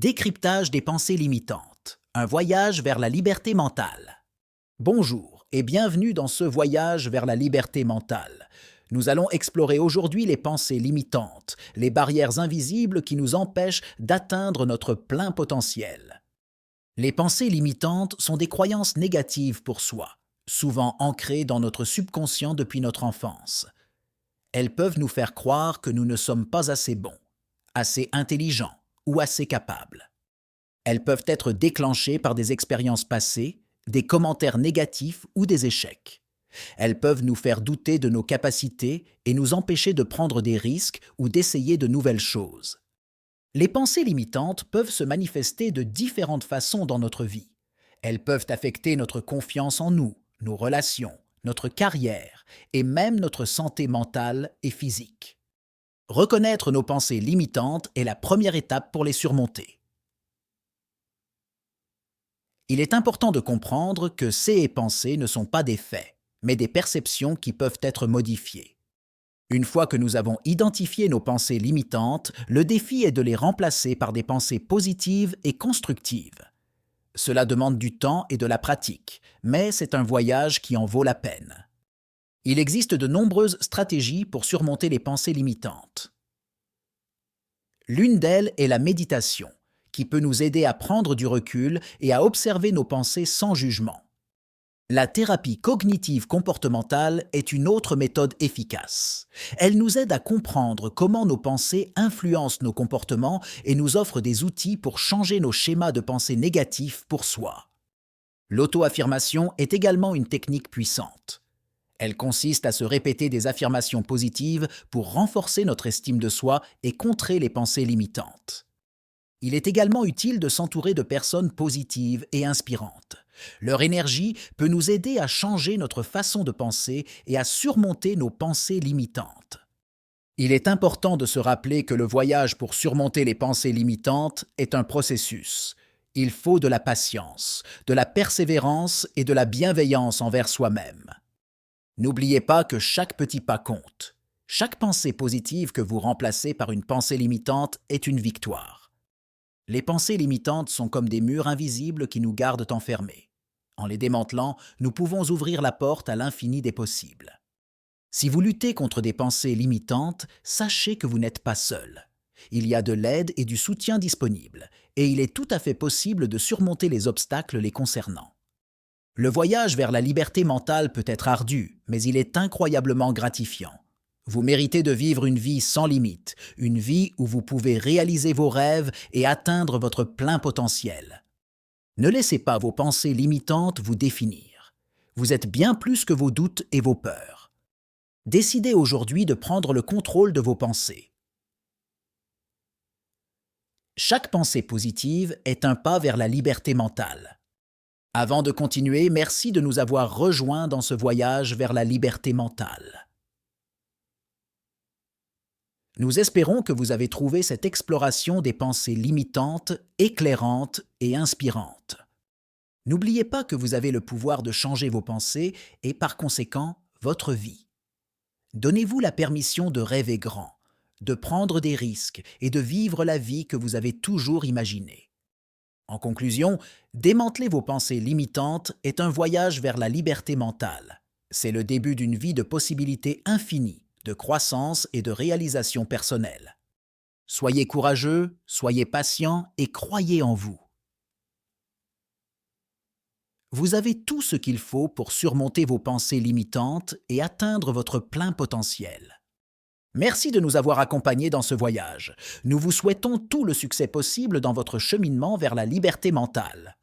Décryptage des pensées limitantes. Un voyage vers la liberté mentale. Bonjour et bienvenue dans ce voyage vers la liberté mentale. Nous allons explorer aujourd'hui les pensées limitantes, les barrières invisibles qui nous empêchent d'atteindre notre plein potentiel. Les pensées limitantes sont des croyances négatives pour soi, souvent ancrées dans notre subconscient depuis notre enfance. Elles peuvent nous faire croire que nous ne sommes pas assez bons, assez intelligents ou assez capables. Elles peuvent être déclenchées par des expériences passées, des commentaires négatifs ou des échecs. Elles peuvent nous faire douter de nos capacités et nous empêcher de prendre des risques ou d'essayer de nouvelles choses. Les pensées limitantes peuvent se manifester de différentes façons dans notre vie. Elles peuvent affecter notre confiance en nous, nos relations, notre carrière et même notre santé mentale et physique. Reconnaître nos pensées limitantes est la première étape pour les surmonter. Il est important de comprendre que ces pensées ne sont pas des faits, mais des perceptions qui peuvent être modifiées. Une fois que nous avons identifié nos pensées limitantes, le défi est de les remplacer par des pensées positives et constructives. Cela demande du temps et de la pratique, mais c'est un voyage qui en vaut la peine. Il existe de nombreuses stratégies pour surmonter les pensées limitantes. L'une d'elles est la méditation, qui peut nous aider à prendre du recul et à observer nos pensées sans jugement. La thérapie cognitive comportementale est une autre méthode efficace. Elle nous aide à comprendre comment nos pensées influencent nos comportements et nous offre des outils pour changer nos schémas de pensée négatifs pour soi. L'auto-affirmation est également une technique puissante. Elle consiste à se répéter des affirmations positives pour renforcer notre estime de soi et contrer les pensées limitantes. Il est également utile de s'entourer de personnes positives et inspirantes. Leur énergie peut nous aider à changer notre façon de penser et à surmonter nos pensées limitantes. Il est important de se rappeler que le voyage pour surmonter les pensées limitantes est un processus. Il faut de la patience, de la persévérance et de la bienveillance envers soi-même. N'oubliez pas que chaque petit pas compte. Chaque pensée positive que vous remplacez par une pensée limitante est une victoire. Les pensées limitantes sont comme des murs invisibles qui nous gardent enfermés. En les démantelant, nous pouvons ouvrir la porte à l'infini des possibles. Si vous luttez contre des pensées limitantes, sachez que vous n'êtes pas seul. Il y a de l'aide et du soutien disponibles, et il est tout à fait possible de surmonter les obstacles les concernant. Le voyage vers la liberté mentale peut être ardu, mais il est incroyablement gratifiant. Vous méritez de vivre une vie sans limite, une vie où vous pouvez réaliser vos rêves et atteindre votre plein potentiel. Ne laissez pas vos pensées limitantes vous définir. Vous êtes bien plus que vos doutes et vos peurs. Décidez aujourd'hui de prendre le contrôle de vos pensées. Chaque pensée positive est un pas vers la liberté mentale. Avant de continuer, merci de nous avoir rejoints dans ce voyage vers la liberté mentale. Nous espérons que vous avez trouvé cette exploration des pensées limitantes, éclairante et inspirante. N'oubliez pas que vous avez le pouvoir de changer vos pensées et par conséquent votre vie. Donnez-vous la permission de rêver grand, de prendre des risques et de vivre la vie que vous avez toujours imaginée. En conclusion, démanteler vos pensées limitantes est un voyage vers la liberté mentale. C'est le début d'une vie de possibilités infinies, de croissance et de réalisation personnelle. Soyez courageux, soyez patient et croyez en vous. Vous avez tout ce qu'il faut pour surmonter vos pensées limitantes et atteindre votre plein potentiel. Merci de nous avoir accompagnés dans ce voyage. Nous vous souhaitons tout le succès possible dans votre cheminement vers la liberté mentale.